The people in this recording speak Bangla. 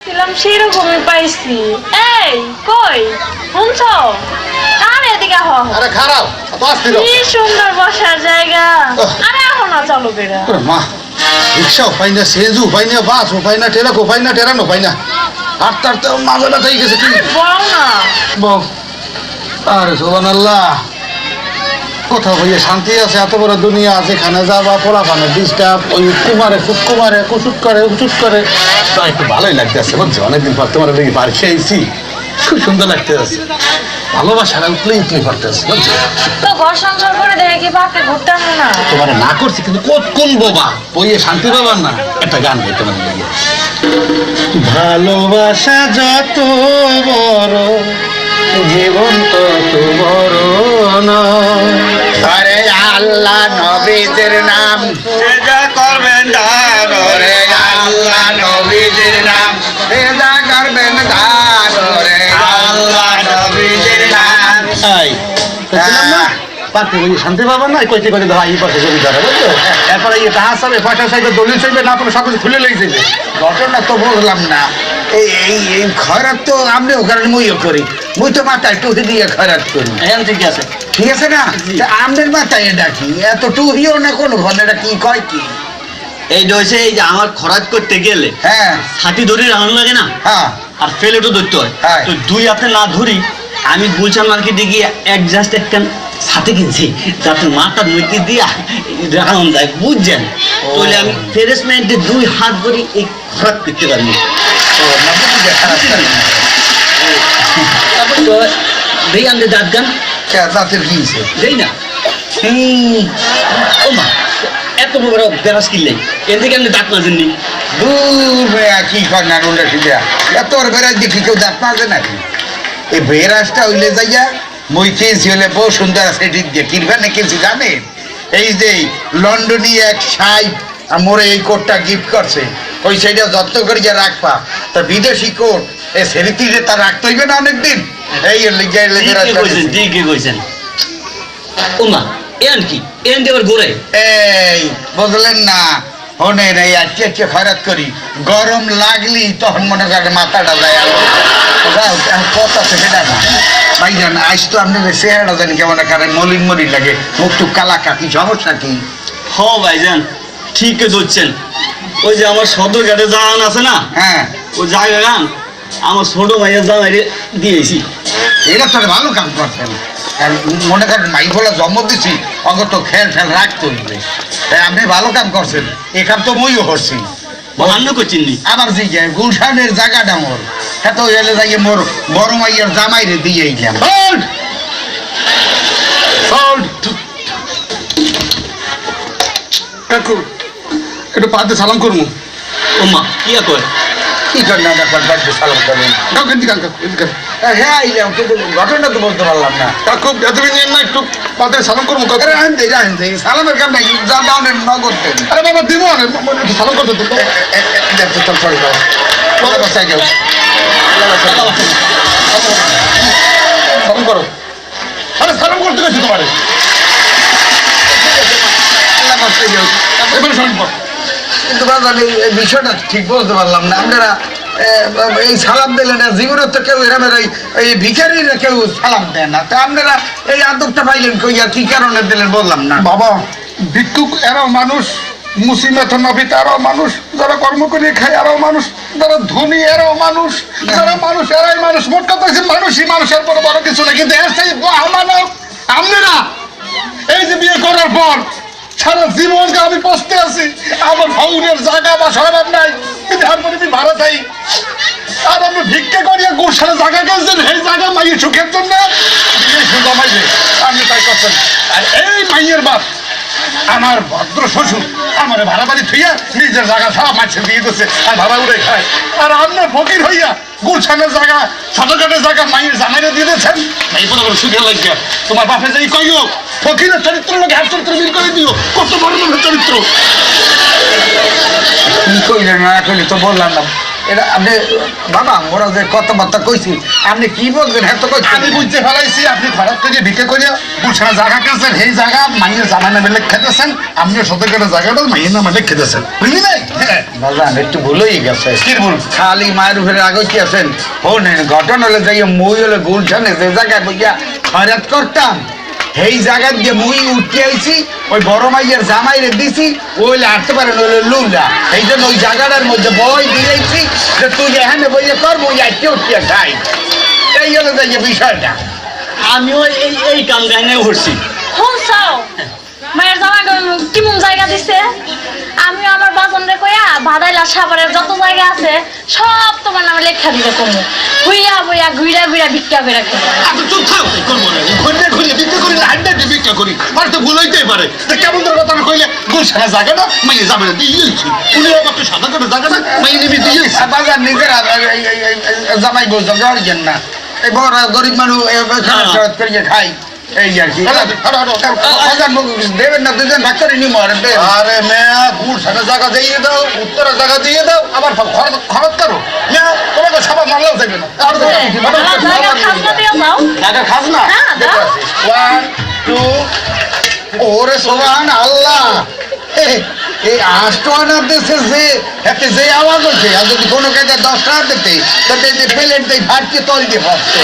ছিলাম সেরকমই পাইছি। এই কই শুনছো? আরে এদিকে আহ। আরে খারাপ বাস দিল। কি সুন্দর বসার জায়গা। আরে আহ না, চলো বেরা। মা রিক্সাও পাই না, সেজু পাই না, বাসও পাই না, টেরাকও পাই না, টেরানো পাই না। আর তার তো মাঝে ব্যথাই গেছে। কি বল না বল। আরে সুবহানাল্লাহ, কোথাও ভাইয়া শান্তি আছে? এত বড় দুনিয়া আছে, খানে যাবা পোলাপানে ডিস্টার্ব, ওই কুমারে খুব কুমারে কুচুট করে উচুট করে। তো একটু ভালোই লাগতেছে বুঝছো, অনেকদিন পর তোমার লেগে পার খেয়েছি, খুব সুন্দর লাগতেছে। ভালোবাসা উঠলেই উঠলেই পারতেছে বুঝছো। তো ঘর সংসার করে দেখে কি বাপে ঘুরতে আসে না? তোমার না করছি কিন্তু কোন বোবা বইয়ে শান্তি পাবার না। একটা গান গাই তোমার লেগে। ভালোবাসা যত বড় জীবন তত বড় না। আরে আল্লাহ নবীদের নাম সেজা করবেন দান, রে আল্লাহ নবীদের নাম সেজা করবেন দান, রে আল্লাহ নবীদের নাম। এই পার্কে বইয়ে শান্তি পাবার না, কইতে কইতে ধরা এই পাশে জমি ধরে বুঝছো। এরপরে এই টাকা চাবে, পয়সা চাইবে, দলিল চাইবে, না কোনো সব কিছু খুলে লেগে যাবে। ঘটনা তো বুঝলাম না। এই এই এই খয়রাত তো আপনি ওখানে মুইও করি, মুই তো মাথায় টুহি দিয়ে খয়রাত করি। হ্যাঁ ঠিক আছে, ঠিক আছে না? আমাদের মাথায় ডাকি এত টুহিও না কোনো ঘটনাটা কি কয় কি। এই হচ্ছে এই যে আমার খরাজ করতে গেলে হ্যাঁ ছাতি ধরে রাখানো লাগে না, হ্যাঁ আর ফেলেটও ধরতে হয়। হ্যাঁ। তো দুই আপনি না ধরি আমি গুলশান মার্কেটে গিয়ে জাস্ট একটা ছাতি কিনছি, যাতে মাথা নইতে দিয়া রাখানো যায় বুঝছেন। তাহলে আমি ফেরেসমেন্টে দুই হাত ধরে এই খরাজ করতে পারবো। তারপর তো দেই আমাদের দাঁত গান দাঁতের কি হয়েছে? দেই না। ও মা, এত বড় বেড়াস কিনলে এর থেকে আপনি দাঁত মাজেননি? দূর ভাইয়া কি কর না রোলটা সিধা এত বড় বেড়াস দেখি কেউ দাঁত মারবে নাকি? এই বেড়াসটা হইলে যাইয়া মই কিনছি হলে বহু সুন্দর আছে দিয়ে কিনবেন না কিনছি জানেন? এই যে লন্ডনী এক সাইড মোরে এই কোটটা গিফট করছে, ওই সাইডে যত্ন করিয়া রাখবা। তা বিদেশি কোট এ সেরিতিরে তা রাখতে হইবে না অনেকদিন। এই ঠিকই কইছেন। ও মা, এন কি এন দিয়ে আবার ঘুরে? এই বুঝলেন না? হনের এই আজকে আজকে খয়রাত করি, গরম লাগলি তখন মনে করেন মাথাটা যায়। কথা থেকে না ভাইজান, আজ তো আপনাদের চেহারাটা জানি কেমন করেন, মলিন মলিন লাগে, মুখ টুক কালা কাকি, সমস্যা কি? হ ভাইজান ঠিকই ধরছেন। ওই যে আমার সদর ঘাটে জাহান আছে না, হ্যাঁ ওই জায়গা গান আমার ছোট ভাইয়ের জামাইরে দিয়েছি। এটা তো ভালো কাম করছেন। আর মনে করেন মাই বলে জন্ম দিছি, অগত খেল ঠেল রাখতে হইবে। তাই আপনি ভালো কাম করছেন, এ কাম তো মইও করছি। বাহান্ন করছেন নি আবার যে গুলশানের জায়গাটা মোর এত এলে যাইয়ে মোর বড় মাইয়ার জামাইরে দিয়ে গেলাম। একটু পাতে সালাম করবো। ও মা কি কয়? কি করেন আপনার বাড়িতে সালাম করেন? হ্যাঁ আইলাম, কিন্তু ঘটনা তো বলতে পারলাম না। খুব এতদিন না, একটু পাতে সালাম করবো। সালামের কাম নাকি যা দাওনের নগদ দেন। আরে বাবা দিব সালাম করতে তো সরি বাবা সাইকেল সালাম করো। আরে সালাম করতে গেছি তোমারে। এবারে সালাম কর। কিন্তু বাবা এই বিষয়টা ঠিক বলতে পারলাম না। আপনারা এই সালাম দিলেন না, জীবনের তো কেউ এরমের এই ভিখারিরা কেউ সালাম দেয় না। তা আপনারা এই আদবটা পাইলেন কই, আর কি কারণে দিলেন বললাম না। বাবা ভিক্ষুক এরাও মানুষ, মুসিমত নবী তারাও মানুষ, যারা কর্ম করে খায় এরাও মানুষ, যারা ধনী এরাও মানুষ, যারা মানুষ এরাই মানুষ। মোট কথা হচ্ছে মানুষই মানুষের পরে বড় কিছু না। কিন্তু এর সেই মানব আপনারা এই যে বিয়ে করার পর সারা জীবনকে আমি পস্তে আছি, আমার ভাউনের জায়গা বা সরব নাই, কিন্তু ভাড়া চাই। আর আমি ভিক্ষা করিয়া গোসালে জায়গা গেছেন, এই জায়গা মাইয়ের সুখের জন্য জমাইছে, আপনি তাই করছেন। আর এই মাইয়ের বাপ আমার ভদ্র শ্বশুর আমার ভাড়া বাড়ি থইয়া নিজের জায়গা সব মাছে দিয়ে দিচ্ছে, আর ভাড়া উড়ে খায়। আর আপনার ফকির হইয়া গুলশানের জায়গা সদরঘাটের জায়গা মাইয়ের জামাইরে দিয়ে দিচ্ছেন। এই বলে সুখে লাগবে তোমার বাপে যাই কইও ফকিরের চরিত্র লোক হার চরিত্র মিল করে দিও, কত বড় লোকের চরিত্র। কি কইলেন না কইলে তো বললাম না। এটা আপনি বাবা ওরা যে কথাবার্তা কইছি আপনি কি বলবেন হ্যাঁ তো কইছি আমি বুঝতে ফেলাইছি আপনি খরচ করে ভিক্ষে করে গুলশানে জায়গা কিনছেন সেই জায়গা মাইয়ের জামা নামে খেতেছেন আপনিও সত্যি করে জায়গাটা মাইয়ের নামে খেতেছেন বুঝলি নাই বাজান একটু ভুল হয়ে গেছে কি ভুল? খালি মায়ের উপরে আগতি আছেন শোনেন ঘটনা হলে যাই মই হলে গুলশানে যে জায়গায় বইয়া খয়রাত করতাম সেই জায়গা দিয়ে মুই উঠতে আইছি ওই বড় মাইয়ের জামাইরে দিছি ওইলে আসতে পারেন ওইলে লুলা এই জন্য ওই জায়গাটার মধ্যে বই দিয়েছি যে তুই এখানে বইয়ে কর মই আইতে উঠতে খাই এই হলো যাই বিষয়টা আমিও এই কাম গাইনে করছি শুনছাও মায়ের জামা কেমন জায়গা দিছে আমি আমার বাজনরে কইয়া ভাদাইলা সাভারের যত জায়গা আছে সব তোমার নামে লেখা দিবে কমু হুইয়া বইয়া ঘুরা ঘুরা ভিক্ষা করে রাখবে আপনি চুপ থাক করবো না ঘুরে ঘুরে ভিক্ষা করি না হান্ড্রেড ভিক্ষা করি আর তো ভুল হইতেই পারে তা কেমন করে কথা কইলে গুলশানে জায়গাটা মাইয়ে যাবে না দিয়েছি উনি আবার সাদা করে জায়গাটা মাইয়ে নিবি দিয়েছি বাজার নিজের জামাই বলছো গার্জেন না এই বড় গরিব মানুষ করিয়ে খাই এই আর কি দেবেন না দুজন ডাক্তার নিমো আর আরে মেয়া গুলশানে জায়গা দিয়ে দাও উত্তরে জায়গা দিয়ে দাও আবার খরচ করো মেয়া তোমাকে সবাই মানলেও যাবে না আর আমার জায়গা খাজনা দিয়ে যাও টাকা খাস না হ্যাঁ দাও 1 2 ওরে সোহান আল্লাহ এই 8 টাকা দেশে যে এতে যে আওয়াজ হচ্ছে আর যদি কোনো কাজে 10 টাকা দিতে তাতে যে প্লেট দিয়ে ভাটকে তল দিয়ে ভাবছে